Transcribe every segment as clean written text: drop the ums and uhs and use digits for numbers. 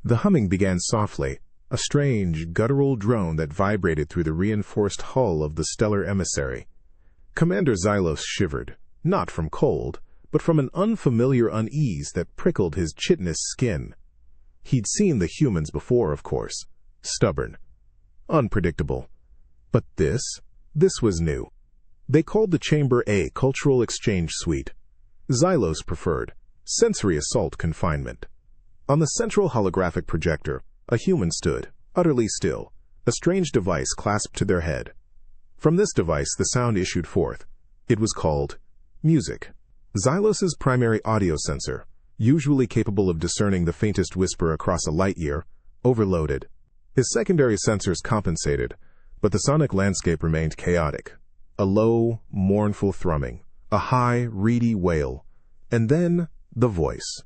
The humming began softly, a strange, guttural drone that vibrated through the reinforced hull of the stellar emissary. Commander Xylos shivered, not from cold, but from an unfamiliar unease that prickled his chitinous skin. He'd seen the humans before, of course. Stubborn. Unpredictable. But this was new. They called the chamber a cultural exchange suite. Xylos preferred sensory assault confinement. On the central holographic projector, a human stood, utterly still, a strange device clasped to their head. From this device the sound issued forth. It was called music. Xylos's primary audio sensor, usually capable of discerning the faintest whisper across a light year, overloaded. His secondary sensors compensated, but the sonic landscape remained chaotic. A low, mournful thrumming, a high, reedy wail, and then the voice.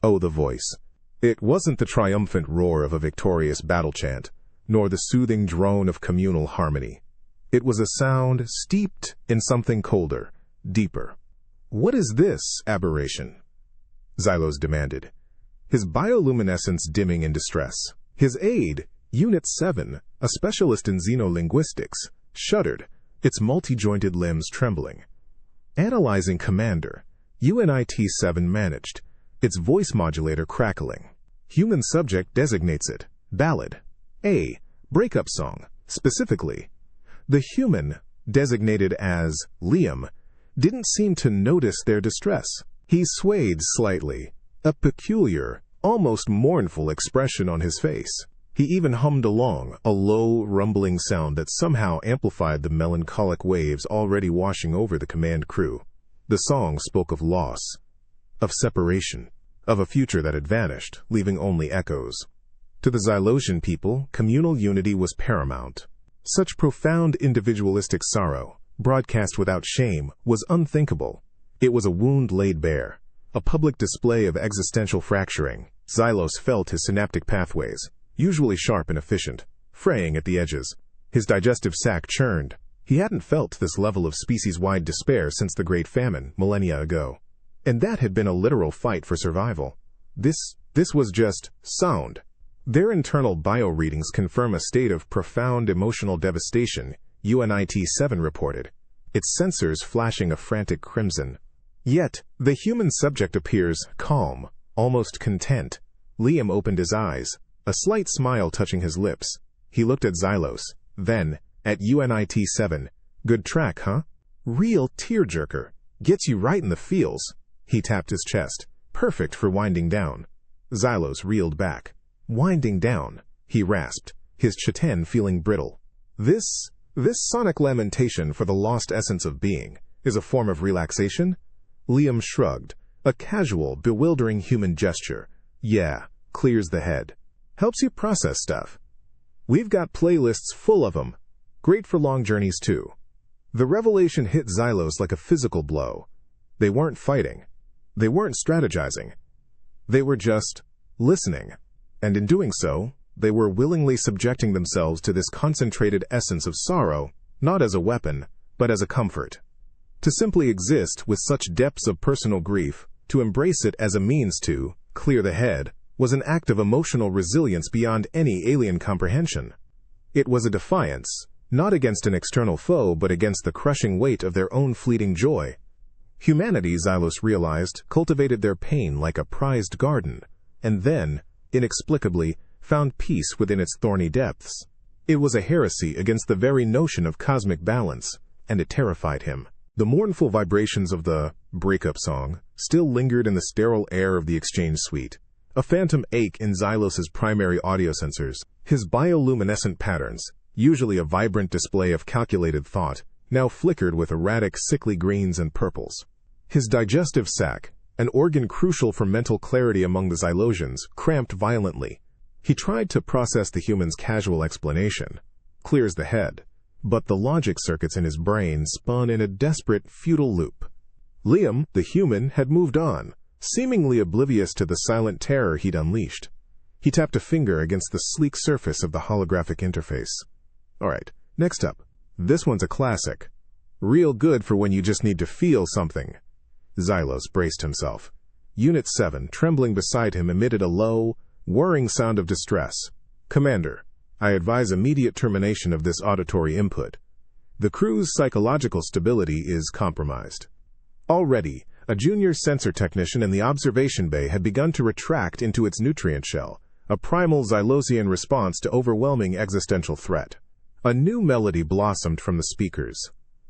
Oh, the voice. It wasn't the triumphant roar of a victorious battle chant, nor the soothing drone of communal harmony. It was a sound steeped in something colder, deeper. "What is this aberration?" Xylos demanded, his bioluminescence dimming in distress. His aide, Unit 7, a specialist in xenolinguistics, shuddered, its multi-jointed limbs trembling. Analyzing Commander, UNIT 7 managed, its voice modulator crackling. Human subject designates it ballad. A breakup song, specifically. The human, designated as Liam, didn't seem to notice their distress. He swayed slightly, a peculiar, almost mournful expression on his face. He even hummed along, a low, rumbling sound that somehow amplified the melancholic waves already washing over the command crew. The song spoke of loss, of separation, of a future that had vanished, leaving only echoes. To the Xylosian people, communal unity was paramount. Such profound individualistic sorrow, broadcast without shame, was unthinkable. It was a wound laid bare, a public display of existential fracturing. Xylos felt his synaptic pathways, usually sharp and efficient, fraying at the edges. His digestive sac churned. He hadn't felt this level of species-wide despair since the Great Famine, millennia ago. And that had been a literal fight for survival. This was just sound. Their internal bio-readings confirm a state of profound emotional devastation, UNIT 7 reported, its sensors flashing a frantic crimson. Yet, the human subject appears calm, almost content. Liam opened his eyes, a slight smile touching his lips. He looked at Xylos, then at UNIT 7. Good track, huh? Real tearjerker. Gets you right in the feels. He tapped his chest. Perfect for winding down. Xylos reeled back. Winding down, he rasped, his chitin feeling brittle. This sonic lamentation for the lost essence of being is a form of relaxation? Liam shrugged, a casual, bewildering human gesture. Yeah, clears the head. Helps you process stuff. We've got playlists full of them. Great for long journeys, too. The revelation hit Xylos like a physical blow. They weren't fighting. They weren't strategizing. They were just listening. And in doing so, they were willingly subjecting themselves to this concentrated essence of sorrow, not as a weapon, but as a comfort. To simply exist with such depths of personal grief, to embrace it as a means to clear the head, was an act of emotional resilience beyond any alien comprehension. It was a defiance, not against an external foe but against the crushing weight of their own fleeting joy. Humanity, Xylos realized, cultivated their pain like a prized garden, and then, inexplicably, found peace within its thorny depths. It was a heresy against the very notion of cosmic balance, and it terrified him. The mournful vibrations of the breakup song still lingered in the sterile air of the exchange suite, a phantom ache in Xylos's primary audio sensors. His bioluminescent patterns, usually a vibrant display of calculated thought, now flickered with erratic sickly greens and purples. His digestive sac, an organ crucial for mental clarity among the Xylosians, cramped violently. He tried to process the human's casual explanation. Clears the head. But the logic circuits in his brain spun in a desperate, futile loop. Liam, the human, had moved on, seemingly oblivious to the silent terror he'd unleashed. He tapped a finger against the sleek surface of the holographic interface. All right, next up. This one's a classic. Real good for when you just need to feel something. Xylos braced himself. Unit 7, trembling beside him, emitted a low, whirring sound of distress. Commander, I advise immediate termination of this auditory input. The crew's psychological stability is compromised. Already, a junior sensor technician in the observation bay had begun to retract into its nutrient shell, a primal Xylosian response to overwhelming existential threat. A new melody blossomed from the speakers.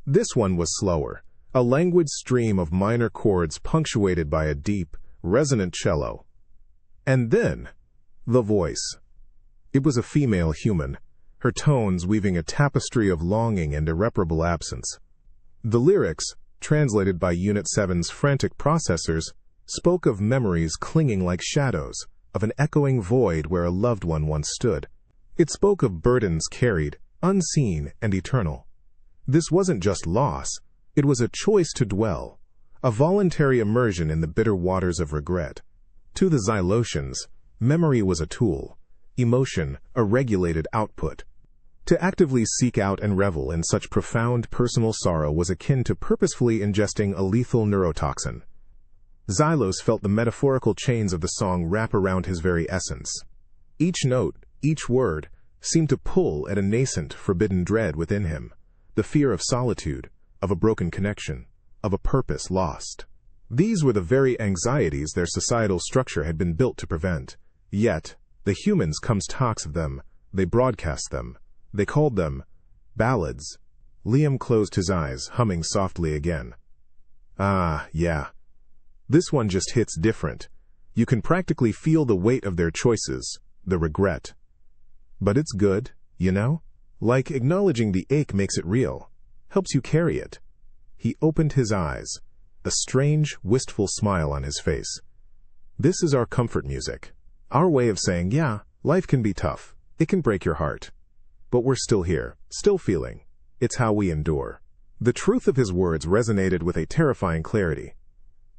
This one was slower, a languid stream of minor chords punctuated by a deep, resonant cello. And then, the voice. It was a female human, her tones weaving a tapestry of longing and irreparable absence. The lyrics, translated by Unit 7's frantic processors, spoke of memories clinging like shadows, of an echoing void where a loved one once stood. It spoke of burdens carried, unseen and eternal. This wasn't just loss, it was a choice to dwell, a voluntary immersion in the bitter waters of regret. To the Xylosians, memory was a tool, emotion a regulated output. To actively seek out and revel in such profound personal sorrow was akin to purposefully ingesting a lethal neurotoxin. Xylos felt the metaphorical chains of the song wrap around his very essence. Each note, each word, seemed to pull at a nascent, forbidden dread within him, the fear of solitude, of a broken connection, of a purpose lost. These were the very anxieties their societal structure had been built to prevent. Yet, the humans talks of them, they broadcast them. They called them ballads. Liam closed his eyes, humming softly again. Ah, yeah. This one just hits different. You can practically feel the weight of their choices, the regret. But it's good, you know? Like acknowledging the ache makes it real, helps you carry it. He opened his eyes, a strange, wistful smile on his face. This is our comfort music. Our way of saying, yeah, life can be tough. It can break your heart. But we're still here, still feeling. It's how we endure. The truth of his words resonated with a terrifying clarity.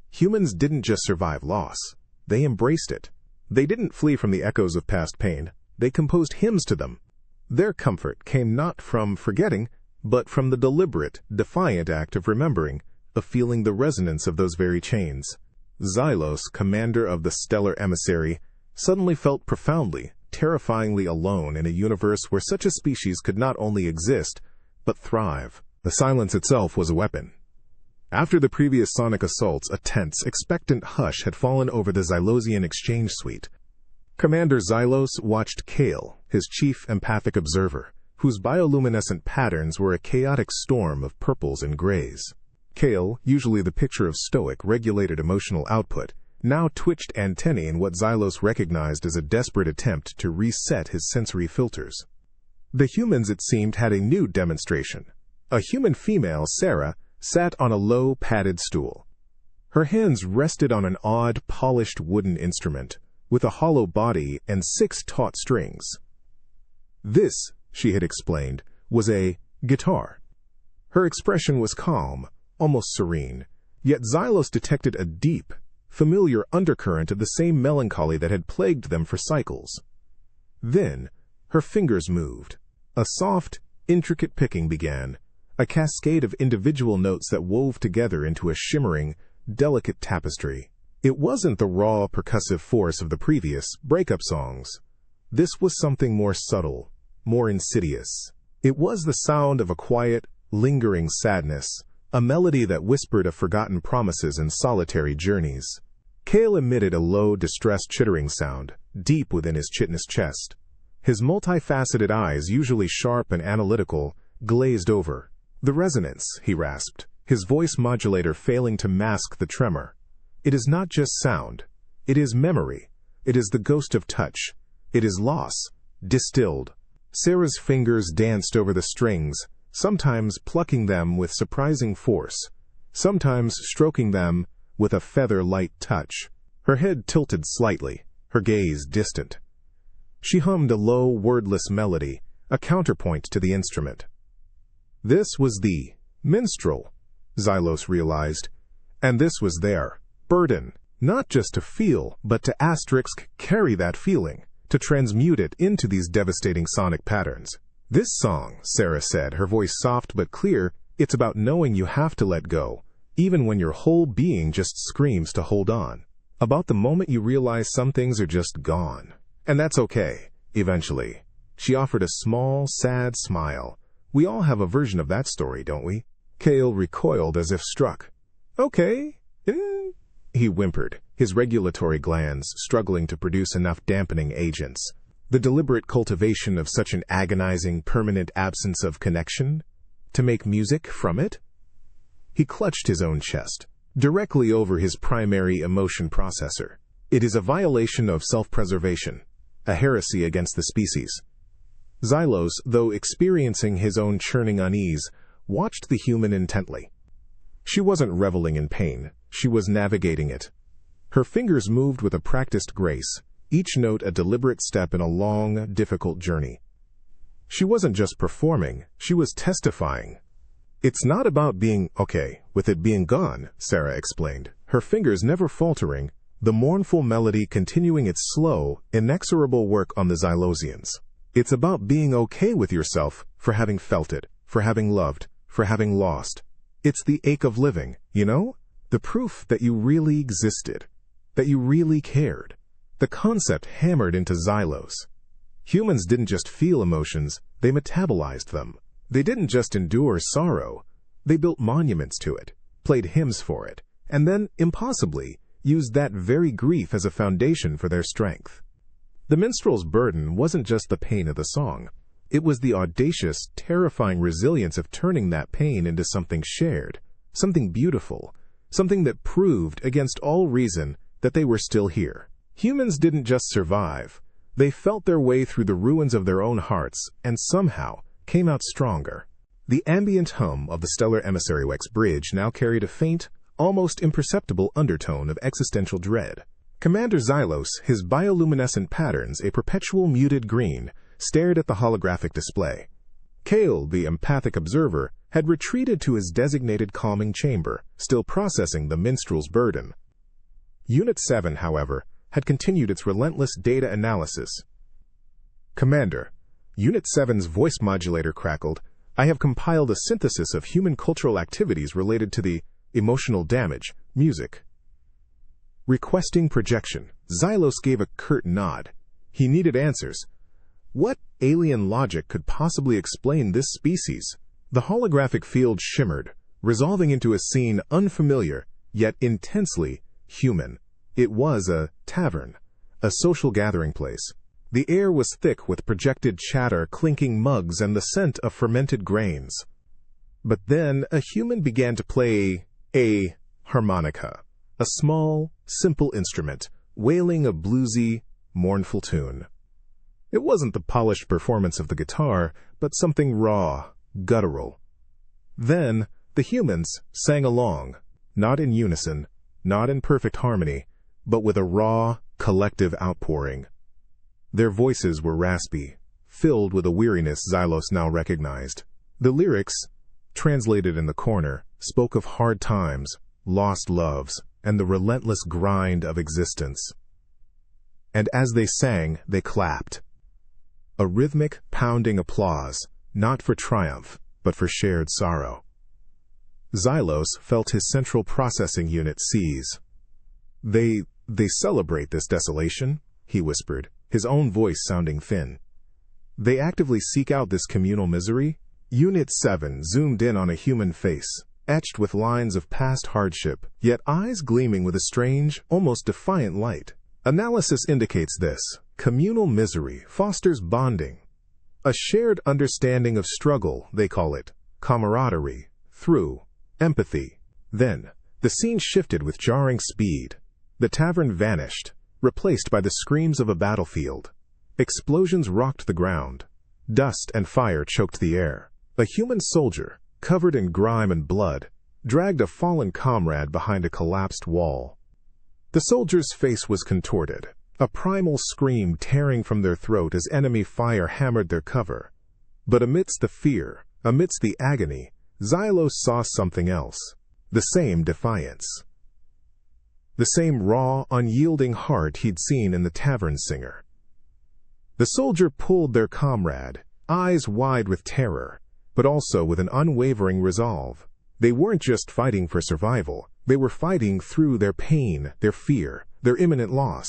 Humans didn't just survive loss. They embraced it. They didn't flee from the echoes of past pain. They composed hymns to them. Their comfort came not from forgetting, but from the deliberate, defiant act of remembering, of feeling the resonance of those very chains. Xylos, commander of the stellar emissary, suddenly felt profoundly, terrifyingly alone in a universe where such a species could not only exist, but thrive. The silence itself was a weapon. After the previous sonic assaults, a tense, expectant hush had fallen over the Xylosian exchange suite. Commander Xylos watched Kale, his chief empathic observer, whose bioluminescent patterns were a chaotic storm of purples and grays. Kale, usually the picture of stoic, regulated emotional output, now twitched antennae in what Xylos recognized as a desperate attempt to reset his sensory filters. The humans, it seemed, had a new demonstration. A human female, Sarah, sat on a low, padded stool. Her hands rested on an odd, polished wooden instrument, with a hollow body and 6 taut strings. This, she had explained, was a guitar. Her expression was calm, almost serene, yet Xylos detected a deep, familiar undercurrent of the same melancholy that had plagued them for cycles. Then, her fingers moved. A soft, intricate picking began, a cascade of individual notes that wove together into a shimmering, delicate tapestry. It wasn't the raw, percussive force of the previous breakup songs. This was something more subtle, more insidious. It was the sound of a quiet, lingering sadness, a melody that whispered of forgotten promises and solitary journeys. Kale emitted a low, distressed chittering sound, deep within his chitinous chest. His multifaceted eyes, usually sharp and analytical, glazed over. The resonance, he rasped, his voice modulator failing to mask the tremor. It is not just sound. It is memory. It is the ghost of touch. It is loss, distilled. Sarah's fingers danced over the strings, sometimes plucking them with surprising force, sometimes stroking them with a feather-light touch. Her head tilted slightly, her gaze distant. She hummed a low, wordless melody, a counterpoint to the instrument. This was the minstrel, Xylos realized, and this was their burden, not just to feel, but to carry that feeling, to transmute it into these devastating sonic patterns. This song, Sarah said, her voice soft but clear, it's about knowing you have to let go, even when your whole being just screams to hold on. About the moment you realize some things are just gone. And that's okay, eventually. She offered a small, sad smile. We all have a version of that story, don't we? Cale recoiled as if struck. Okay. He whimpered, his regulatory glands struggling to produce enough dampening agents. The deliberate cultivation of such an agonizing, permanent absence of connection? To make music from it? He clutched his own chest, directly over his primary emotion processor. It is a violation of self-preservation, a heresy against the species. Xylos, though experiencing his own churning unease, watched the human intently. She wasn't reveling in pain, she was navigating it. Her fingers moved with a practiced grace, each note a deliberate step in a long, difficult journey. She wasn't just performing, she was testifying. It's not about being okay with it being gone, Sarah explained, her fingers never faltering, the mournful melody continuing its slow, inexorable work on the Xylosians. It's about being okay with yourself for having felt it, for having loved, for having lost. It's the ache of living, you know? The proof that you really existed, that you really cared. The concept hammered into Xylos. Humans didn't just feel emotions, they metabolized them. They didn't just endure sorrow, they built monuments to it, played hymns for it, and then, impossibly, used that very grief as a foundation for their strength. The minstrel's burden wasn't just the pain of the song. It was the audacious, terrifying resilience of turning that pain into something shared, something beautiful, something that proved, against all reason, that they were still here. Humans didn't just survive. They felt their way through the ruins of their own hearts, and somehow came out stronger. The ambient hum of the stellar emissary-wax bridge now carried a faint, almost imperceptible undertone of existential dread. Commander Xylos, his bioluminescent patterns a perpetual muted green, stared at the holographic display. Cale, the empathic observer, had retreated to his designated calming chamber, still processing the minstrel's burden. Unit 7, however, had continued its relentless data analysis. Commander, Unit 7's voice modulator crackled, I have compiled a synthesis of human cultural activities related to the emotional damage, music. Requesting projection. Xylos gave a curt nod. He needed answers. What alien logic could possibly explain this species? The holographic field shimmered, resolving into a scene unfamiliar, yet intensely human. It was a tavern, a social gathering place. The air was thick with projected chatter, clinking mugs, and the scent of fermented grains. But then a human began to play a harmonica, a small, simple instrument, wailing a bluesy, mournful tune. It wasn't the polished performance of the guitar, but something raw, guttural. Then the humans sang along, not in unison, not in perfect harmony, but with a raw, collective outpouring. Their voices were raspy, filled with a weariness Xylos now recognized. The lyrics, translated in the corner, spoke of hard times, lost loves, and the relentless grind of existence. And as they sang, they clapped. A rhythmic, pounding applause, not for triumph, but for shared sorrow. Xylos felt his central processing unit seize. They celebrate this desolation, he whispered, his own voice sounding thin. They actively seek out this communal misery? Unit 7 zoomed in on a human face, etched with lines of past hardship, yet eyes gleaming with a strange, almost defiant light. Analysis indicates this. Communal misery fosters bonding. A shared understanding of struggle, they call it. Camaraderie. Through. Empathy. Then, the scene shifted with jarring speed. The tavern vanished, replaced by the screams of a battlefield. Explosions rocked the ground. Dust and fire choked the air. A human soldier, covered in grime and blood, dragged a fallen comrade behind a collapsed wall. The soldier's face was contorted, a primal scream tearing from their throat as enemy fire hammered their cover. But amidst the fear, amidst the agony, Xylos saw something else. The same defiance. The same raw, unyielding heart he'd seen in the tavern singer. The soldier pulled their comrade, eyes wide with terror, but also with an unwavering resolve. They weren't just fighting for survival, they were fighting through their pain, their fear, their imminent loss.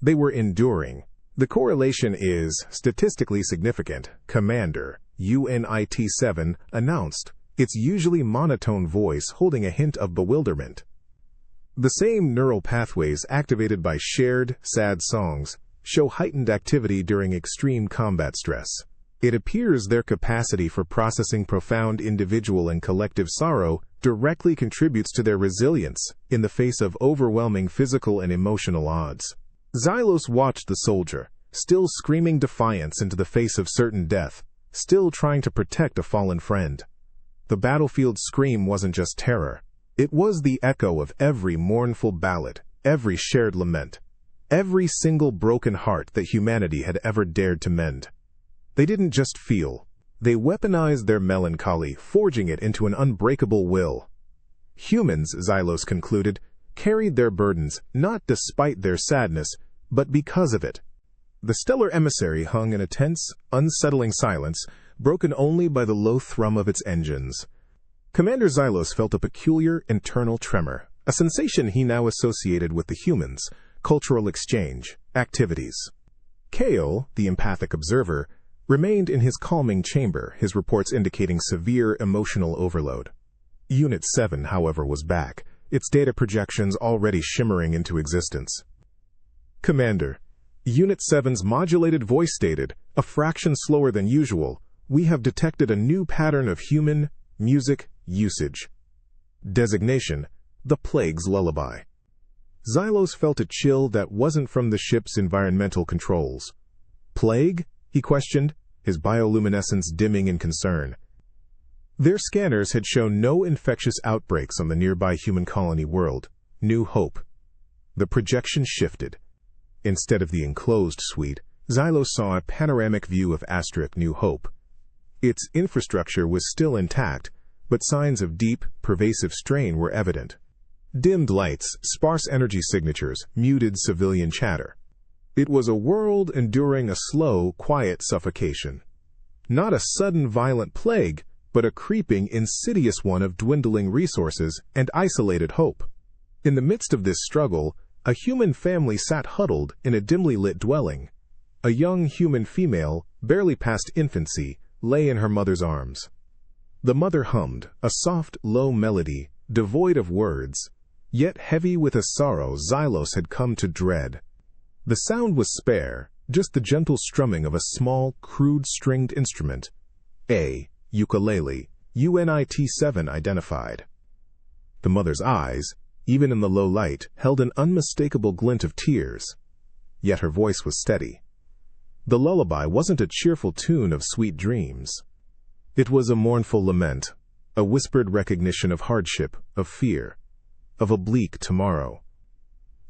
They were enduring, The correlation is statistically significant, Commander, UNIT 7, announced, its usually monotone voice holding a hint of bewilderment. The same neural pathways activated by shared, sad songs show heightened activity during extreme combat stress. It appears their capacity for processing profound individual and collective sorrow directly contributes to their resilience in the face of overwhelming physical and emotional odds. Xylos watched the soldier, still screaming defiance into the face of certain death, still trying to protect a fallen friend. The battlefield scream wasn't just terror. It was the echo of every mournful ballad, every shared lament, every single broken heart that humanity had ever dared to mend. They didn't just feel. They weaponized their melancholy, forging it into an unbreakable will. Humans, Xylos concluded, carried their burdens not despite their sadness, but because of it. The stellar emissary hung in a tense, unsettling silence, broken only by the low thrum of its engines. Commander Xylos felt a peculiar internal tremor, a sensation he now associated with the humans, cultural exchange, activities. Kale, the empathic observer, remained in his calming chamber, his reports indicating severe emotional overload. Unit 7, however, was back, its data projections already shimmering into existence. Commander, Unit 7's modulated voice stated, a fraction slower than usual, we have detected a new pattern of human music usage. Designation, the Plague's Lullaby. Xylos felt a chill that wasn't from the ship's environmental controls. Plague? He questioned, his bioluminescence dimming in concern. Their scanners had shown no infectious outbreaks on the nearby human colony world. New Hope. The projection shifted. Instead of the enclosed suite, Xylos saw a panoramic view of New Hope. Its infrastructure was still intact, but signs of deep, pervasive strain were evident. Dimmed lights, sparse energy signatures, muted civilian chatter. It was a world enduring a slow, quiet suffocation. Not a sudden violent plague, but a creeping, insidious one of dwindling resources and isolated hope. In the midst of this struggle, a human family sat huddled in a dimly lit dwelling. A young human female, barely past infancy, lay in her mother's arms. The mother hummed, a soft, low melody, devoid of words, yet heavy with a sorrow Xylos had come to dread. The sound was spare, just the gentle strumming of a small, crude-stringed instrument. A ukulele, UNIT 7 identified. The mother's eyes, even in the low light, held an unmistakable glint of tears. Yet her voice was steady. The lullaby wasn't a cheerful tune of sweet dreams. It was a mournful lament, a whispered recognition of hardship, of fear, of a bleak tomorrow.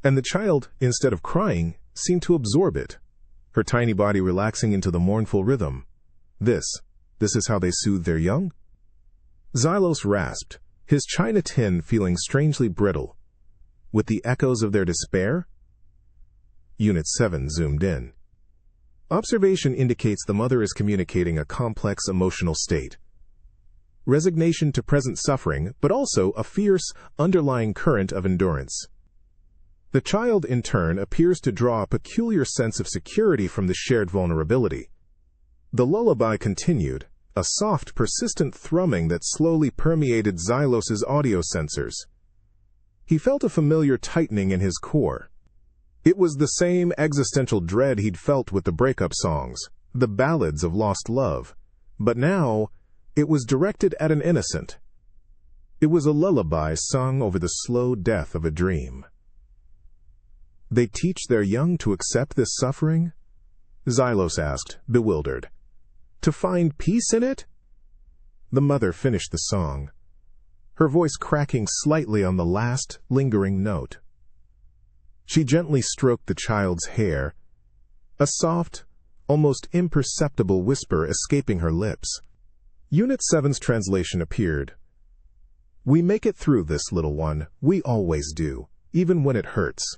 And the child, instead of crying, seemed to absorb it, her tiny body relaxing into the mournful rhythm. This is how they soothe their young? Xylos rasped, his china tin feeling strangely brittle. With the echoes of their despair? Unit 7 zoomed in. Observation indicates the mother is communicating a complex emotional state. Resignation to present suffering, but also a fierce, underlying current of endurance. The child, in turn, appears to draw a peculiar sense of security from the shared vulnerability. The lullaby continued, a soft, persistent thrumming that slowly permeated Xylos's audio sensors. He felt a familiar tightening in his core. It was the same existential dread he'd felt with the breakup songs, the ballads of lost love. But now, it was directed at an innocent. It was a lullaby sung over the slow death of a dream. They teach their young to accept this suffering? Xylos asked, bewildered. To find peace in it? The mother finished the song, her voice cracking slightly on the last, lingering note. She gently stroked the child's hair, a soft, almost imperceptible whisper escaping her lips. Unit 7's translation appeared. We make it through this, little one. We always do, even when it hurts.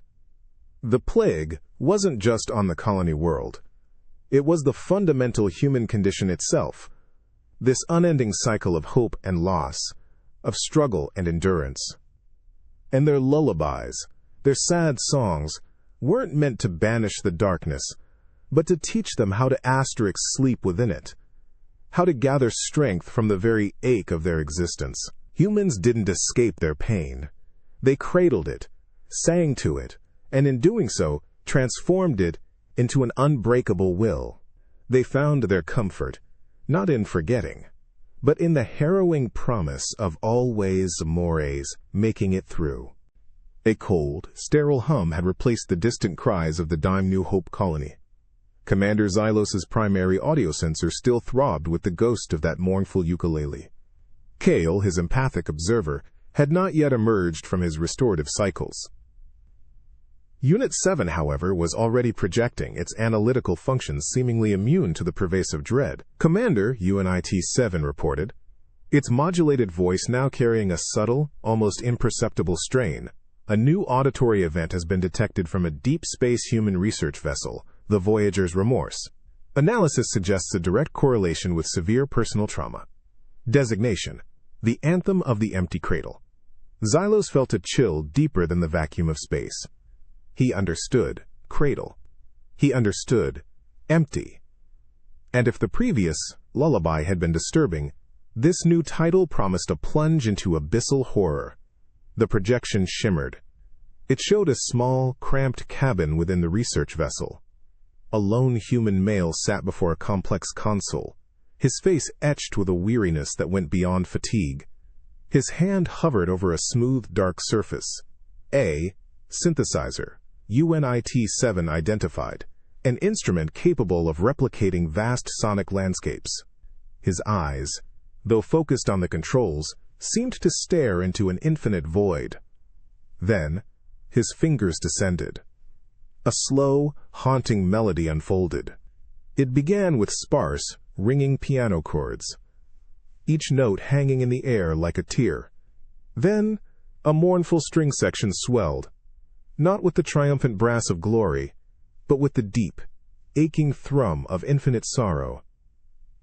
The plague wasn't just on the colony world. It was the fundamental human condition itself, this unending cycle of hope and loss, of struggle and endurance. And their lullabies, their sad songs, weren't meant to banish the darkness, but to teach them how to asterisk sleep within it, how to gather strength from the very ache of their existence. Humans didn't escape their pain. They cradled it, sang to it, and in doing so, transformed it into an unbreakable will. They found their comfort, not in forgetting, but in the harrowing promise of always mores making it through. A cold, sterile hum had replaced the distant cries of the Dime New Hope colony. Commander Xylos's primary audio sensor still throbbed with the ghost of that mournful ukulele. Kale, his empathic observer, had not yet emerged from his restorative cycles. Unit 7, however, was already projecting, its analytical functions seemingly immune to the pervasive dread. Commander, UNIT-7 reported, its modulated voice now carrying a subtle, almost imperceptible strain. A new auditory event has been detected from a deep space human research vessel, the Voyager's Remorse. Analysis suggests a direct correlation with severe personal trauma. Designation: the Anthem of the Empty Cradle. Xylos felt a chill deeper than the vacuum of space. He understood cradle. He understood empty. And if the previous lullaby had been disturbing, this new title promised a plunge into abyssal horror. The projection shimmered. It showed a small, cramped cabin within the research vessel. A lone human male sat before a complex console, his face etched with a weariness that went beyond fatigue. His hand hovered over a smooth, dark surface. A synthesizer, UNIT-7 identified, an instrument capable of replicating vast sonic landscapes. His eyes, though focused on the controls, seemed to stare into an infinite void. Then, his fingers descended. A slow, haunting melody unfolded. It began with sparse, ringing piano chords, each note hanging in the air like a tear. Then, a mournful string section swelled, not with the triumphant brass of glory, but with the deep, aching thrum of infinite sorrow.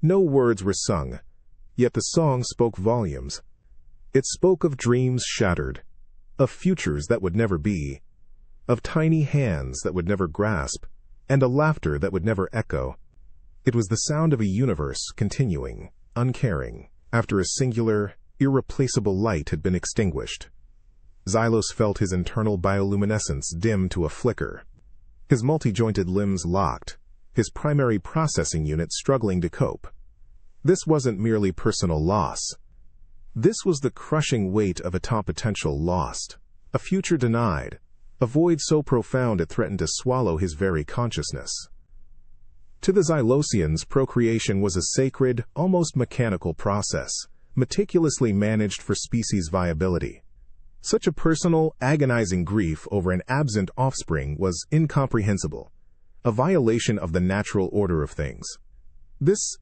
No words were sung, yet the song spoke volumes. It spoke of dreams shattered, of futures that would never be, of tiny hands that would never grasp, and a laughter that would never echo. It was the sound of a universe continuing, uncaring, after a singular, irreplaceable light had been extinguished. Xylos felt his internal bioluminescence dim to a flicker. His multi-jointed limbs locked, his primary processing unit struggling to cope. This wasn't merely personal loss. This was the crushing weight of a top potential lost, a future denied, a void so profound it threatened to swallow his very consciousness. To the Xylosians, procreation was a sacred, almost mechanical process, meticulously managed for species viability. Such a personal, agonizing grief over an absent offspring was incomprehensible, a violation of the natural order of things. This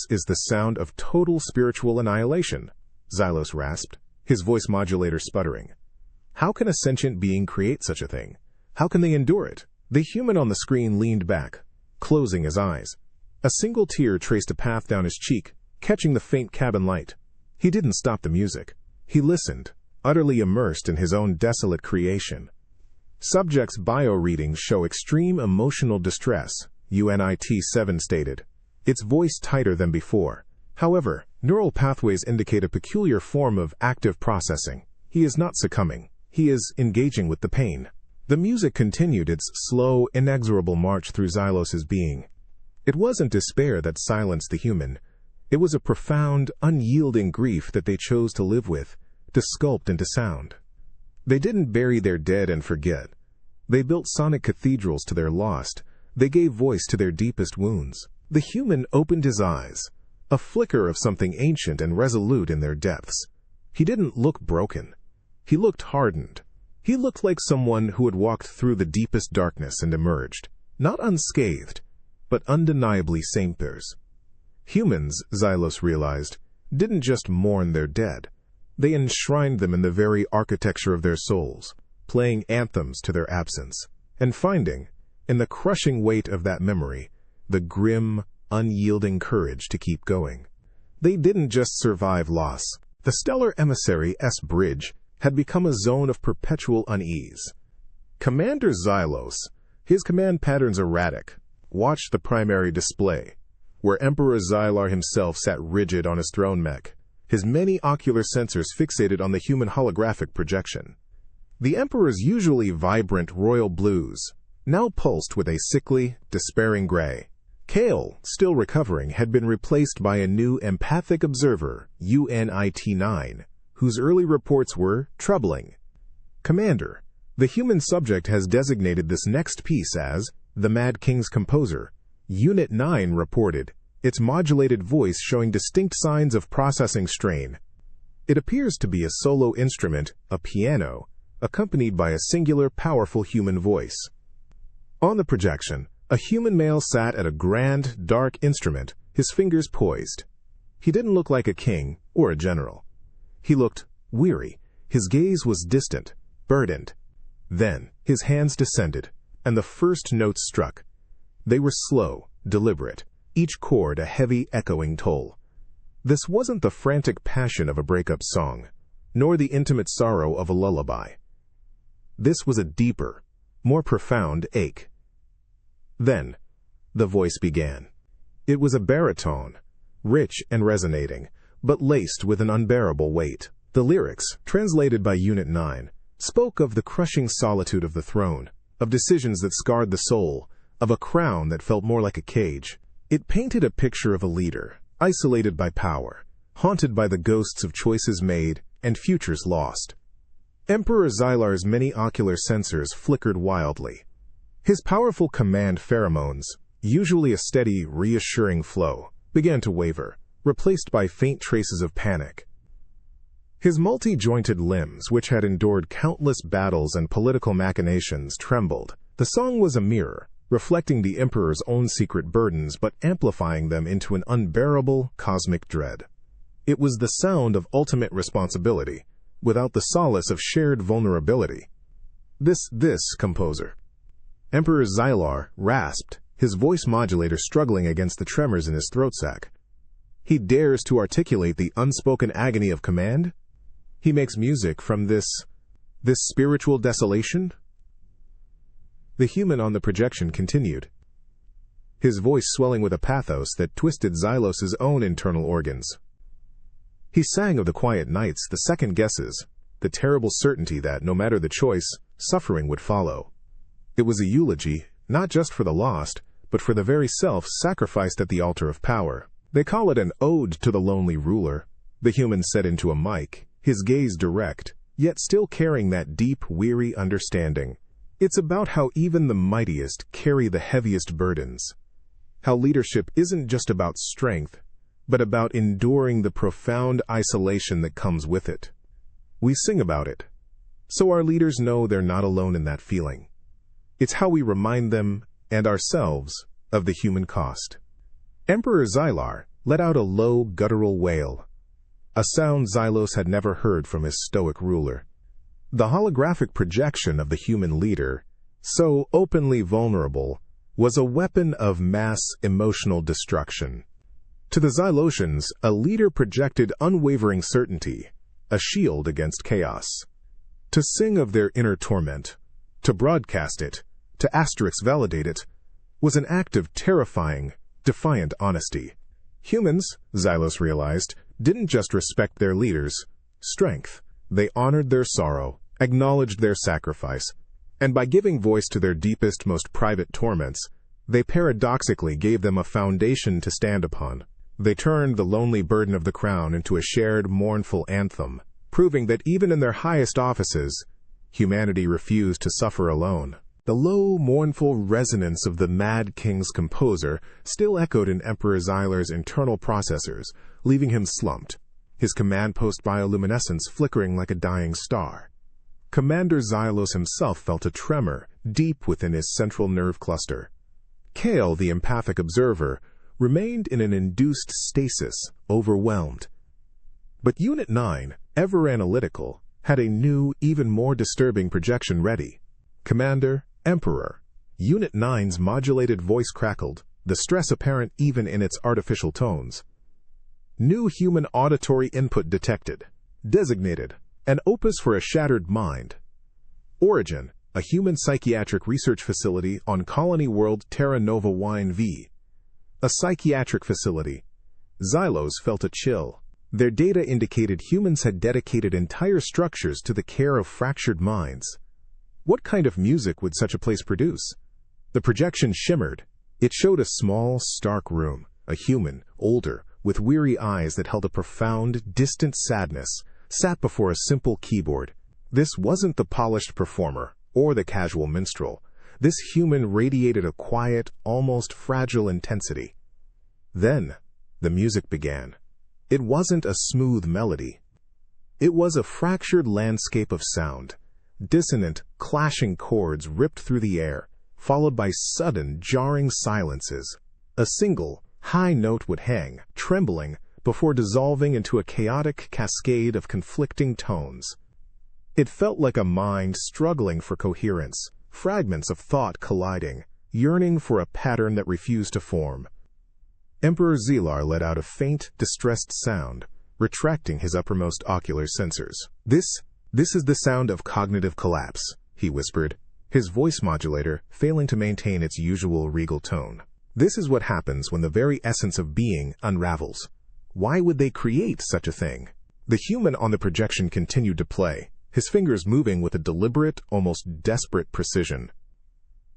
is the sound of total spiritual annihilation, Xylos rasped, his voice modulator sputtering. How can a sentient being create such a thing? How can they endure it? The human on the screen leaned back, closing his eyes. A single tear traced a path down his cheek, catching the faint cabin light. He didn't stop the music. He listened, utterly immersed in his own desolate creation. Subject's bio-readings show extreme emotional distress, UNIT-7 stated, its voice tighter than before. However, neural pathways indicate a peculiar form of active processing. He is not succumbing. He is engaging with the pain. The music continued its slow, inexorable march through Xylos's being. It wasn't despair that silenced the human. It was a profound, unyielding grief that they chose to live with, to sculpt into sound. They didn't bury their dead and forget. They built sonic cathedrals to their lost. They gave voice to their deepest wounds. The human opened his eyes, a flicker of something ancient and resolute in their depths. He didn't look broken. He looked hardened. He looked like someone who had walked through the deepest darkness and emerged, not unscathed, but undeniably sainters. Humans, Xylos realized, didn't just mourn their dead. They enshrined them in the very architecture of their souls, playing anthems to their absence, and finding, in the crushing weight of that memory, the grim, unyielding courage to keep going. They didn't just survive loss. The stellar emissary S-Bridge had become a zone of perpetual unease. Commander Xylos, his command patterns erratic, watched the primary display, where Emperor Xylar himself sat rigid on his throne mech, his many ocular sensors fixated on the human holographic projection. The Emperor's usually vibrant royal blues now pulsed with a sickly, despairing gray. Kale, still recovering, had been replaced by a new empathic observer, UNIT-9, whose early reports were troubling. "Commander, the human subject has designated this next piece as the Mad King's Composer," Unit 9 reported, its modulated voice showing distinct signs of processing strain. It appears to be a solo instrument, a piano, accompanied by a singular, powerful human voice. On the projection, a human male sat at a grand, dark instrument, his fingers poised. He didn't look like a king or a general. He looked weary. His gaze was distant, burdened. Then his hands descended, and the first notes struck. They were slow, deliberate, each chord a heavy, echoing toll. This wasn't the frantic passion of a breakup song, nor the intimate sorrow of a lullaby. This was a deeper, more profound ache. Then, the voice began. It was a baritone, rich and resonating, but laced with an unbearable weight. The lyrics, translated by Unit 9, spoke of the crushing solitude of the throne, of decisions that scarred the soul, of a crown that felt more like a cage. It painted a picture of a leader, isolated by power, haunted by the ghosts of choices made and futures lost. Emperor Xylar's many ocular sensors flickered wildly. His powerful command pheromones, usually a steady, reassuring flow, began to waver, replaced by faint traces of panic. His multi-jointed limbs, which had endured countless battles and political machinations, trembled. The song was a mirror, reflecting the Emperor's own secret burdens but amplifying them into an unbearable cosmic dread. It was the sound of ultimate responsibility, without the solace of shared vulnerability. This composer. Emperor Xylar rasped, his voice modulator struggling against the tremors in his throat sac. He dares to articulate the unspoken agony of command? He makes music from this spiritual desolation? The human on the projection continued, his voice swelling with a pathos that twisted Xylos's own internal organs. He sang of the quiet nights, the second guesses, the terrible certainty that, no matter the choice, suffering would follow. It was a eulogy, not just for the lost, but for the very self sacrificed at the altar of power. They call it an ode to the lonely ruler, the human said into a mic, his gaze direct, yet still carrying that deep, weary understanding. It's about how even the mightiest carry the heaviest burdens. How leadership isn't just about strength, but about enduring the profound isolation that comes with it. We sing about it, so our leaders know they're not alone in that feeling. It's how we remind them, and ourselves, of the human cost. Emperor Xylar let out a low, guttural wail, a sound Xylos had never heard from his stoic ruler. The holographic projection of the human leader, so openly vulnerable, was a weapon of mass emotional destruction. To the Xylosians, a leader projected unwavering certainty, a shield against chaos. To sing of their inner torment, to broadcast it, to asterisk validate it, was an act of terrifying, defiant honesty. Humans, Xylos realized, didn't just respect their leaders' strength. They honored their sorrow, acknowledged their sacrifice, and by giving voice to their deepest, most private torments, they paradoxically gave them a foundation to stand upon. They turned the lonely burden of the crown into a shared, mournful anthem, proving that even in their highest offices, humanity refused to suffer alone. The low, mournful resonance of the Mad King's Composer still echoed in Emperor Xylar's internal processors, leaving him slumped, his command post bioluminescence flickering like a dying star. Commander Xylos himself felt a tremor deep within his central nerve cluster. Kale, the empathic observer, remained in an induced stasis, overwhelmed. But Unit 9, ever analytical, had a new, even more disturbing projection ready. Commander, Emperor. Unit 9's modulated voice crackled, the stress apparent even in its artificial tones. New human auditory input detected. Designated. An opus for a shattered mind. Origin. a human psychiatric research facility on Colony World Terra Nova Wine V. A psychiatric facility. Xylos felt a chill. Their data indicated humans had dedicated entire structures to the care of fractured minds. What kind of music would such a place produce? The projection shimmered. It showed a small, stark room, a human, older, with weary eyes that held a profound, distant sadness, sat before a simple keyboard. This wasn't the polished performer, or the casual minstrel. This human radiated a quiet, almost fragile intensity. Then, the music began. It wasn't a smooth melody. It was a fractured landscape of sound. Dissonant, clashing chords ripped through the air, followed by sudden, jarring silences. A single, high note would hang, trembling, before dissolving into a chaotic cascade of conflicting tones. It felt like a mind struggling for coherence, fragments of thought colliding, yearning for a pattern that refused to form. Emperor Zelar let out a faint, distressed sound, retracting his uppermost ocular sensors. This is the sound of cognitive collapse, he whispered, his voice modulator failing to maintain its usual regal tone. This is what happens when the very essence of being unravels. Why would they create such a thing? The human on the projection continued to play, his fingers moving with a deliberate, almost desperate precision.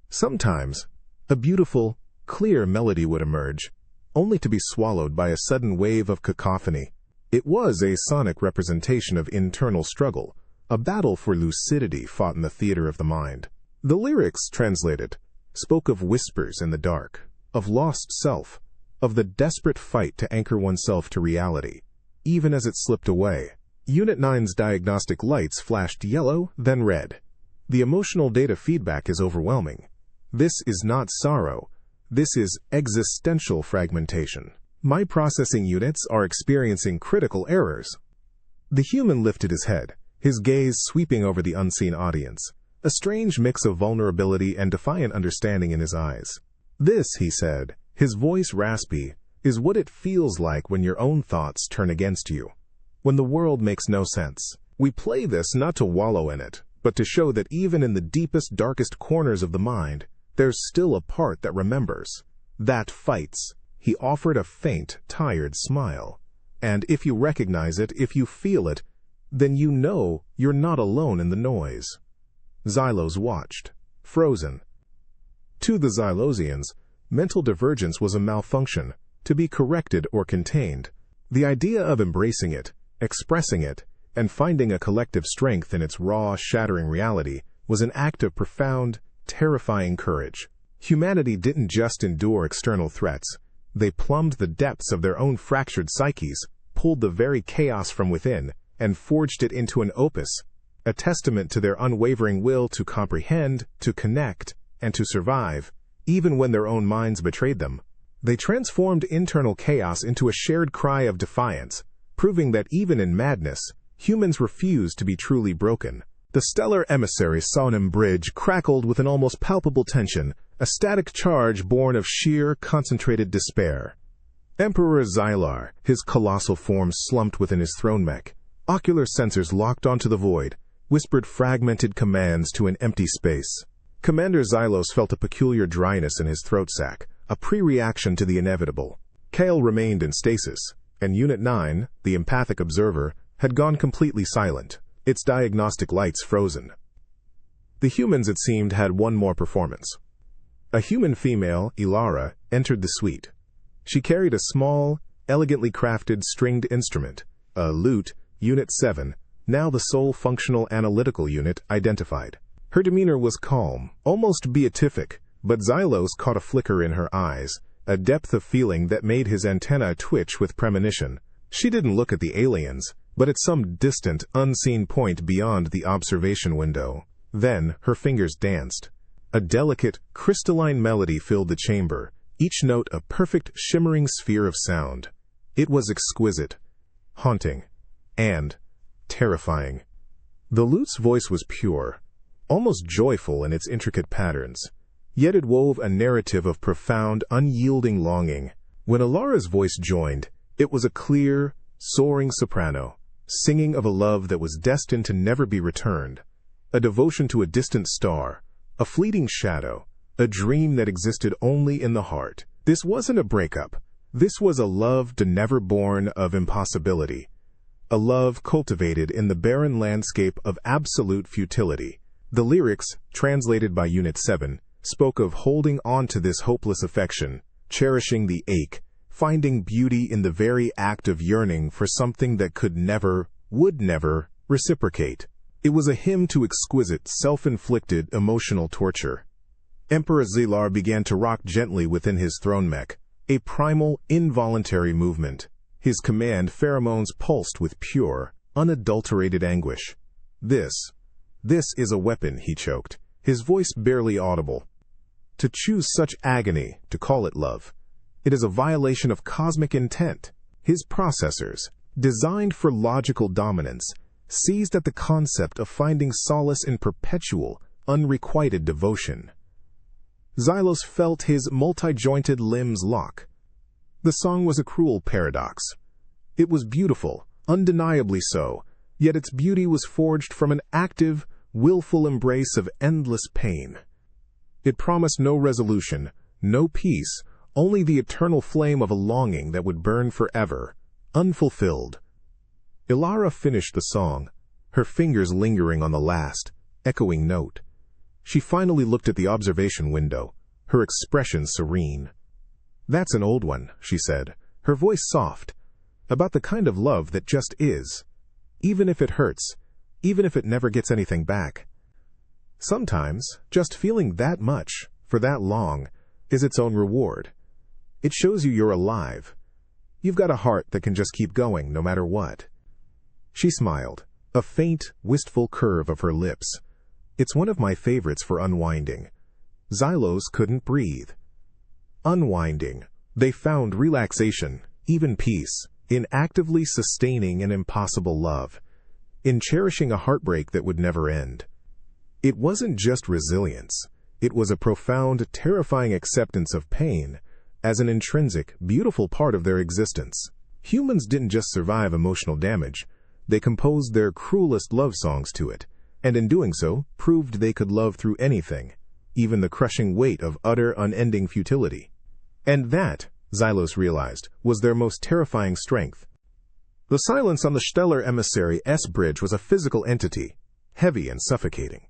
Sometimes, a beautiful, clear melody would emerge, only to be swallowed by a sudden wave of cacophony. It was a sonic representation of internal struggle, a battle for lucidity fought in the theater of the mind. The lyrics, translated, spoke of whispers in the dark, of lost self, of the desperate fight to anchor oneself to reality, even as it slipped away. Unit 9's diagnostic lights flashed yellow, then red. The emotional data feedback is overwhelming. This is not sorrow. This is existential fragmentation. My processing units are experiencing critical errors. The human lifted his head, his gaze sweeping over the unseen audience, a strange mix of vulnerability and defiant understanding in his eyes. This, he said, his voice raspy, is what it feels like when your own thoughts turn against you. When the world makes no sense. We play this not to wallow in it, but to show that even in the deepest, darkest corners of the mind, there's still a part that remembers, that fights. He offered a faint, tired smile. And if you recognize it, if you feel it, then you know you're not alone in the noise. Xylos watched, frozen. To the Xylosians, mental divergence was a malfunction, to be corrected or contained. The idea of embracing it, expressing it, and finding a collective strength in its raw, shattering reality was an act of profound, terrifying courage. Humanity didn't just endure external threats. They plumbed the depths of their own fractured psyches, pulled the very chaos from within, and forged it into an opus, a testament to their unwavering will to comprehend, to connect, and to survive, even when their own minds betrayed them. They transformed internal chaos into a shared cry of defiance, proving that even in madness, humans refuse to be truly broken. The stellar emissary Sonim bridge crackled with an almost palpable tension, a static charge born of sheer, concentrated despair. Emperor Xylar, his colossal form slumped within his throne mech, ocular sensors locked onto the void, whispered fragmented commands to an empty space. Commander Xylos felt a peculiar dryness in his throat sac, a pre-reaction to the inevitable. Kale remained in stasis, and Unit 9, the empathic observer, had gone completely silent, its diagnostic lights frozen. The humans, it seemed, had one more performance. A human female, Ilara, entered the suite. She carried a small, elegantly crafted stringed instrument, a lute, Unit 7, now the sole functional analytical unit identified. Her demeanor was calm, almost beatific, but Xylos caught a flicker in her eyes, a depth of feeling that made his antennae twitch with premonition. She didn't look at the aliens, but at some distant, unseen point beyond the observation window. Then her fingers danced. A delicate, crystalline melody filled the chamber, each note a perfect, shimmering sphere of sound. It was exquisite, haunting, and terrifying. The lute's voice was pure, almost joyful in its intricate patterns, yet it wove a narrative of profound, unyielding longing. When Ilara's voice joined, it was a clear, soaring soprano, singing of a love that was destined to never be returned, a devotion to a distant star, a fleeting shadow, a dream that existed only in the heart. This wasn't a breakup. This was a love never born of impossibility, a love cultivated in the barren landscape of absolute futility. The lyrics, translated by Unit 7, spoke of holding on to this hopeless affection, cherishing the ache, finding beauty in the very act of yearning for something that could never, would never, reciprocate. It was a hymn to exquisite, self-inflicted emotional torture. Emperor Zaylar began to rock gently within his throne mech, a primal, involuntary movement. His command pheromones pulsed with pure, unadulterated anguish. This is a weapon, he choked, his voice barely audible. To choose such agony, to call it love, it is a violation of cosmic intent. His processors, designed for logical dominance, seized at the concept of finding solace in perpetual, unrequited devotion. Xylos felt his multi-jointed limbs lock. The song was a cruel paradox. It was beautiful, undeniably so, yet its beauty was forged from an active, willful embrace of endless pain. It promised no resolution, no peace, only the eternal flame of a longing that would burn forever, unfulfilled. Ilara finished the song, her fingers lingering on the last, echoing note. She finally looked at the observation window, her expression serene. "That's an old one," she said, her voice soft, "about the kind of love that just is, even if it hurts, even if it never gets anything back. Sometimes, just feeling that much, for that long, is its own reward. It shows you're alive. You've got a heart that can just keep going no matter what." She smiled, a faint, wistful curve of her lips. "It's one of my favorites for unwinding." Xylos couldn't breathe. Unwinding. They found relaxation, even peace, in actively sustaining an impossible love, in cherishing a heartbreak that would never end. It wasn't just resilience. It was a profound, terrifying acceptance of pain as an intrinsic, beautiful part of their existence. Humans didn't just survive emotional damage. They composed their cruelest love songs to it, and in doing so, proved they could love through anything, even the crushing weight of utter, unending futility. And that, Xylos realized, was their most terrifying strength. The silence on the stellar emissary S bridge was a physical entity, heavy and suffocating.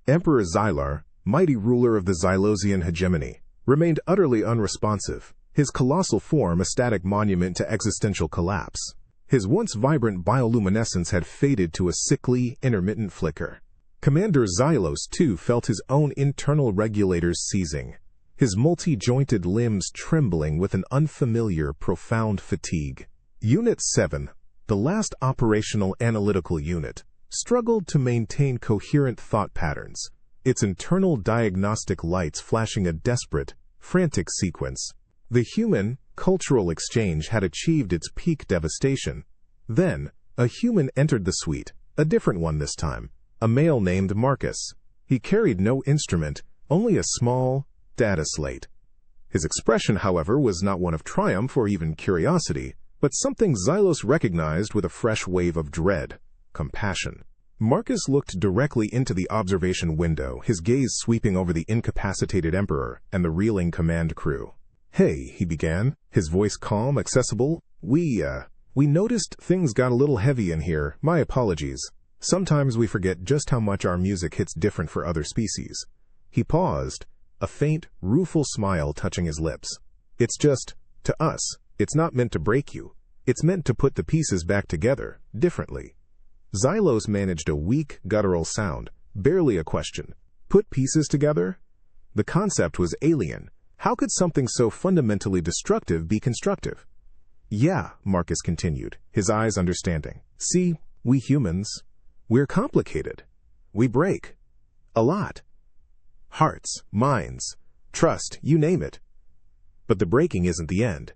Emperor Zaylar, mighty ruler of the Xylosian hegemony, remained utterly unresponsive, his colossal form a static monument to existential collapse. His once vibrant bioluminescence had faded to a sickly, intermittent flicker. Commander Xylos, too, felt his own internal regulators seizing, his multi-jointed limbs trembling with an unfamiliar, profound fatigue. Unit 7, the last operational analytical unit, struggled to maintain coherent thought patterns, its internal diagnostic lights flashing a desperate, frantic sequence. The human, cultural exchange had achieved its peak devastation. Then, a human entered the suite, a different one this time, a male named Marcus. He carried no instrument, only a small, data slate. His expression, however, was not one of triumph or even curiosity, but something Xylos recognized with a fresh wave of dread, compassion. Marcus looked directly into the observation window, his gaze sweeping over the incapacitated emperor and the reeling command crew. "Hey," he began, his voice calm, accessible, We noticed things got a little heavy in here. My apologies. Sometimes we forget just how much our music hits different for other species." He paused, a faint, rueful smile touching his lips. "It's just, to us, it's not meant to break you. It's meant to put the pieces back together, differently." Xylos managed a weak, guttural sound, barely a question. Put pieces together? The concept was alien. How could something so fundamentally destructive be constructive? "Yeah," Marcus continued, his eyes understanding. "See, we humans, we're complicated. We break. A lot. Hearts, minds, trust, you name it. But the breaking isn't the end.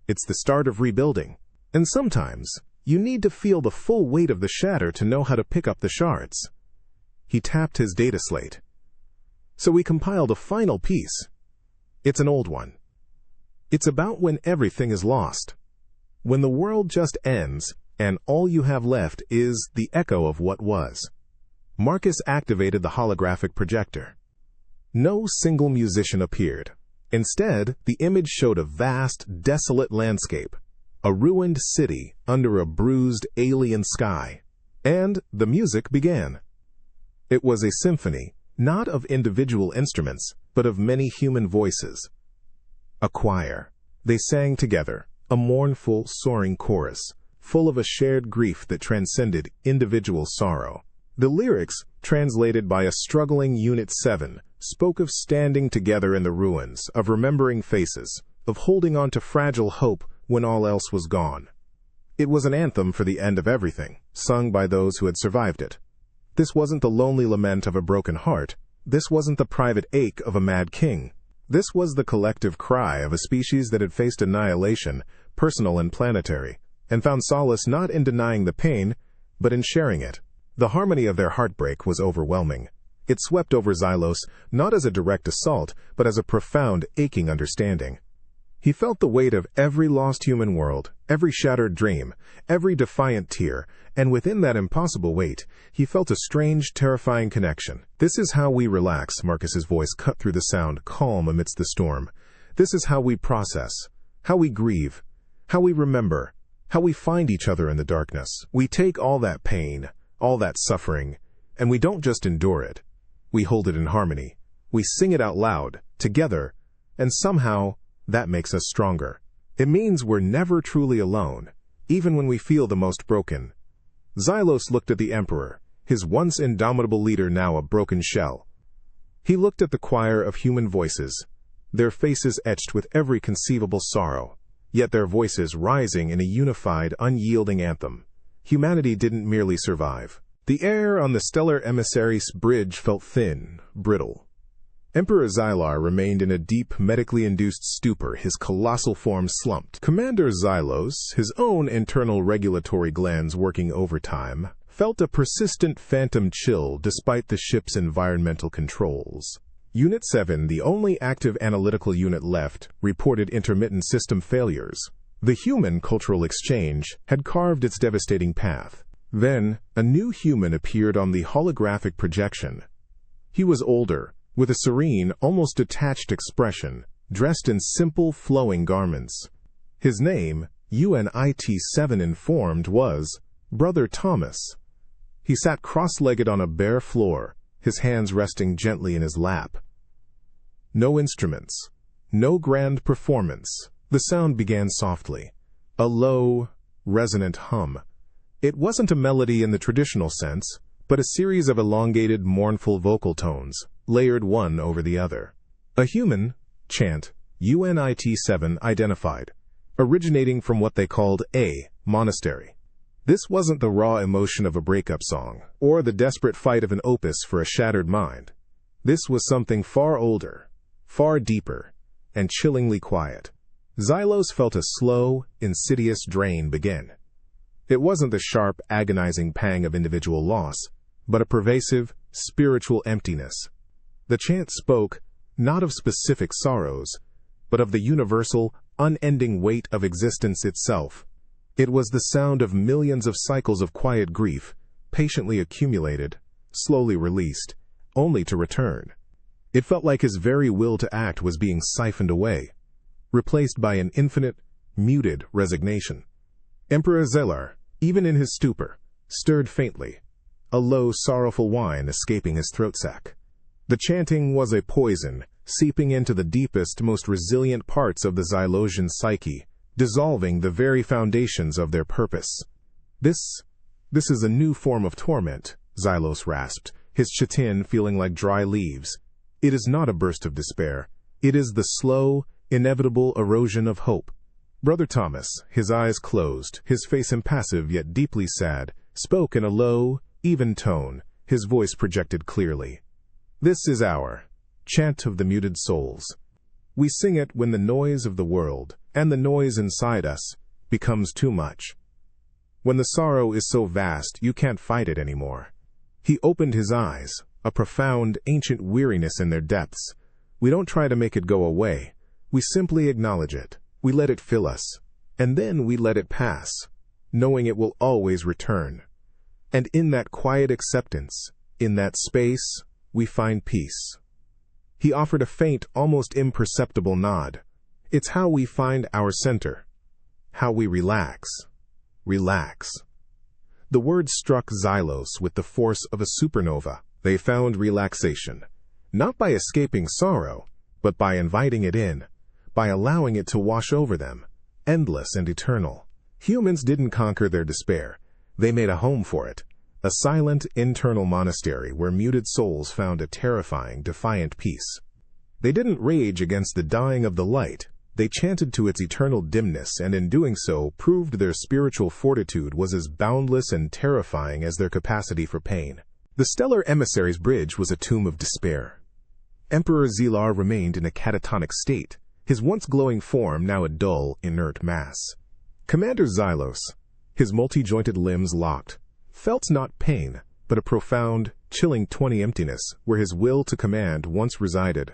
It's the start of rebuilding. And sometimes, you need to feel the full weight of the shatter to know how to pick up the shards." He tapped his data slate. "So we compiled a final piece. It's an old one. It's about when everything is lost. When the world just ends, and all you have left is the echo of what was. Marcus activated the holographic projector. No single musician appeared. Instead, the image showed a vast, desolate landscape, a ruined city under a bruised alien sky. And the music began. It was a symphony, not of individual instruments, but of many human voices. A choir. They sang together, a mournful, soaring chorus, full of a shared grief that transcended individual sorrow. The lyrics, translated by a struggling Unit 7, spoke of standing together in the ruins, of remembering faces, of holding on to fragile hope when all else was gone. It was an anthem for the end of everything, sung by those who had survived it. This wasn't the lonely lament of a broken heart. This wasn't the private ache of a mad king. This was the collective cry of a species that had faced annihilation, personal and planetary, and found solace not in denying the pain, but in sharing it. The harmony of their heartbreak was overwhelming. It swept over Xylos not as a direct assault, but as a profound, aching understanding. He felt the weight of every lost human world, every shattered dream, every defiant tear, and within that impossible weight, he felt a strange, terrifying connection. "This is how we relax," Marcus's voice cut through the sound, calm amidst the storm. "This is how we process, how we grieve, how we remember, how we find each other in the darkness. We take all that pain, all that suffering, and we don't just endure it. We hold it in harmony. We sing it out loud, together, and somehow that makes us stronger. It means we're never truly alone, even when we feel the most broken." Xylos looked at the Emperor, his once indomitable leader now a broken shell. He looked at the choir of human voices, their faces etched with every conceivable sorrow, yet their voices rising in a unified, unyielding anthem. Humanity didn't merely survive. The air on the stellar emissary's bridge felt thin, brittle. Emperor Xylar remained in a deep, medically induced stupor, his colossal form slumped. Commander Xylos, his own internal regulatory glands working overtime, felt a persistent phantom chill despite the ship's environmental controls. Unit 7, the only active analytical unit left, reported intermittent system failures. The human cultural exchange had carved its devastating path. Then, a new human appeared on the holographic projection. He was older, with a serene, almost detached expression, dressed in simple, flowing garments. His name, UNIT-7 informed, was Brother Thomas. He sat cross-legged on a bare floor, his hands resting gently in his lap. No instruments, no grand performance. The sound began softly, a low, resonant hum. It wasn't a melody in the traditional sense, but a series of elongated, mournful vocal tones, layered one over the other. A human chant, UNIT-7 identified, originating from what they called a monastery. This wasn't the raw emotion of a breakup song, or the desperate fight of an opus for a shattered mind. This was something far older, far deeper, and chillingly quiet. Xylos felt a slow, insidious drain begin. It wasn't the sharp, agonizing pang of individual loss, but a pervasive, spiritual emptiness. The chant spoke, not of specific sorrows, but of the universal, unending weight of existence itself. It was the sound of millions of cycles of quiet grief, patiently accumulated, slowly released, only to return. It felt like his very will to act was being siphoned away, replaced by an infinite, muted resignation. Emperor Xylar, even in his stupor, stirred faintly, a low, sorrowful whine escaping his throat sac. The chanting was a poison, seeping into the deepest, most resilient parts of the Xylosian psyche, dissolving the very foundations of their purpose. This is a new form of torment," Xylos rasped, his chitin feeling like dry leaves. "It is not a burst of despair. It is the slow, inevitable erosion of hope." Brother Thomas, his eyes closed, his face impassive yet deeply sad, spoke in a low, even tone, his voice projected clearly. "This is our chant of the muted souls. We sing it when the noise of the world, and the noise inside us, becomes too much. When the sorrow is so vast you can't fight it anymore." He opened his eyes, a profound, ancient weariness in their depths. "We don't try to make it go away. We simply acknowledge it. We let it fill us, and then we let it pass, knowing it will always return. And in that quiet acceptance, In that space, we find peace. He offered a faint, almost imperceptible nod. It's how we find our center. How we relax. Relax. The words struck Xylos with the force of a supernova. They found relaxation, not by escaping sorrow, but by inviting it in, by allowing it to wash over them, endless and eternal. Humans didn't conquer their despair. They made a home for it, a silent, internal monastery where muted souls found a terrifying, defiant peace. They didn't rage against the dying of the light. They chanted to its eternal dimness, and in doing so proved their spiritual fortitude was as boundless and terrifying as their capacity for pain. The stellar emissary's bridge was a tomb of despair. Emperor Xylar remained in a catatonic state, his once glowing form now a dull, inert mass. Commander Xylos, his multi-jointed limbs locked, felt not pain, but a profound, chilling 20 emptiness where his will to command once resided.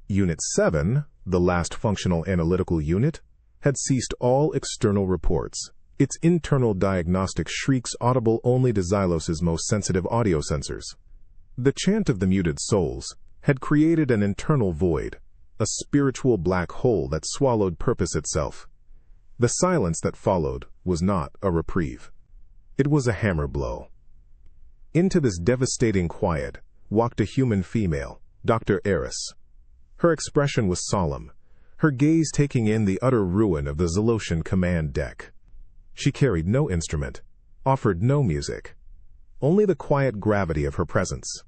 Unit 7, the last functional analytical unit, had ceased all external reports, its internal diagnostic shrieks audible only to Xylos's most sensitive audio sensors. The chant of the muted souls had created an internal void, a spiritual black hole that swallowed purpose itself. The silence that followed was not a reprieve. It was a hammer blow. Into this devastating quiet walked a human female, Dr. Eris. Her expression was solemn, her gaze taking in the utter ruin of the Xylosian command deck. She carried no instrument, offered no music, only the quiet gravity of her presence.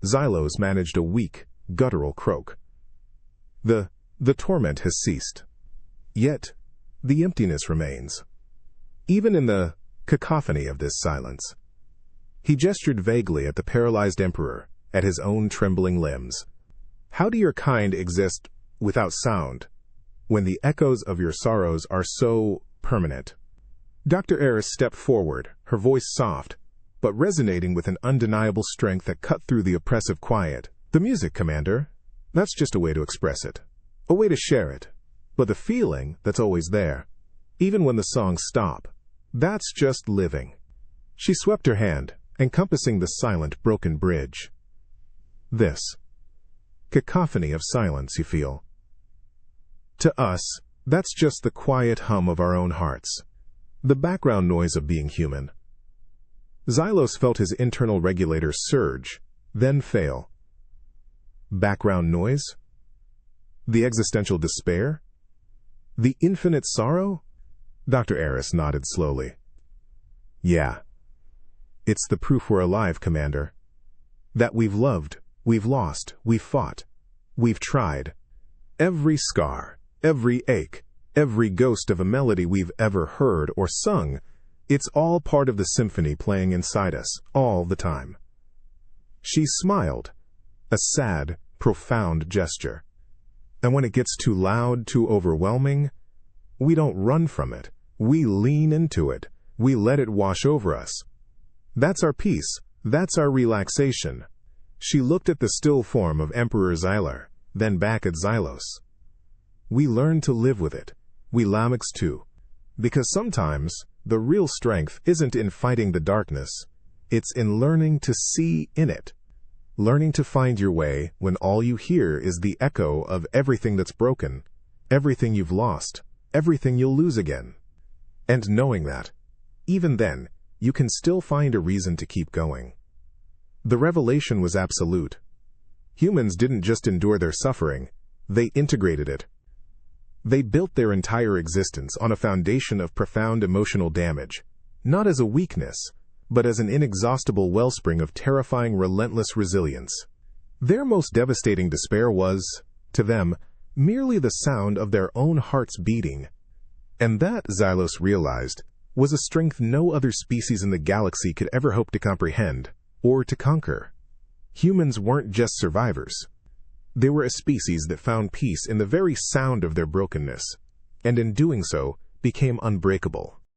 Xylos managed a weak, guttural croak. The torment has ceased. Yet, the emptiness remains. Even in the cacophony of this silence. He gestured vaguely at the paralyzed emperor, at his own trembling limbs. How do your kind exist without sound, when the echoes of your sorrows are so permanent? Dr. Eris stepped forward, her voice soft, but resonating with an undeniable strength that cut through the oppressive quiet. The music, Commander, that's just a way to express it, a way to share it. But the feeling that's always there, even when the songs stop, that's just living. She swept her hand, encompassing the silent, broken bridge. This cacophony of silence, you feel. To us, that's just the quiet hum of our own hearts, the background noise of being human. Xylos felt his internal regulator surge, then fail. Background noise? The existential despair? The infinite sorrow? Dr. Eris nodded slowly. Yeah. It's the proof we're alive, Commander. That we've loved, we've lost, we've fought, we've tried. Every scar, every ache, every ghost of a melody we've ever heard or sung, it's all part of the symphony playing inside us, all the time. She smiled, a sad, profound gesture. And when it gets too loud, too overwhelming, we don't run from it. We lean into it. We let it wash over us. That's our peace. That's our relaxation. She looked at the still form of Emperor Xylar, then back at Xylos. We learn to live with it. We Lamechs too. Because sometimes the real strength isn't in fighting the darkness. It's in learning to see in it. Learning to find your way when all you hear is the echo of everything that's broken, everything you've lost, everything you'll lose again. And knowing that, even then, you can still find a reason to keep going. The revelation was absolute. Humans didn't just endure their suffering, they integrated it. They built their entire existence on a foundation of profound emotional damage, not as a weakness, but as an inexhaustible wellspring of terrifying, relentless resilience. Their most devastating despair was, to them, merely the sound of their own hearts beating. And that, Xylos realized, was a strength no other species in the galaxy could ever hope to comprehend or to conquer. Humans weren't just survivors. They were a species that found peace in the very sound of their brokenness, and in doing so, became unbreakable.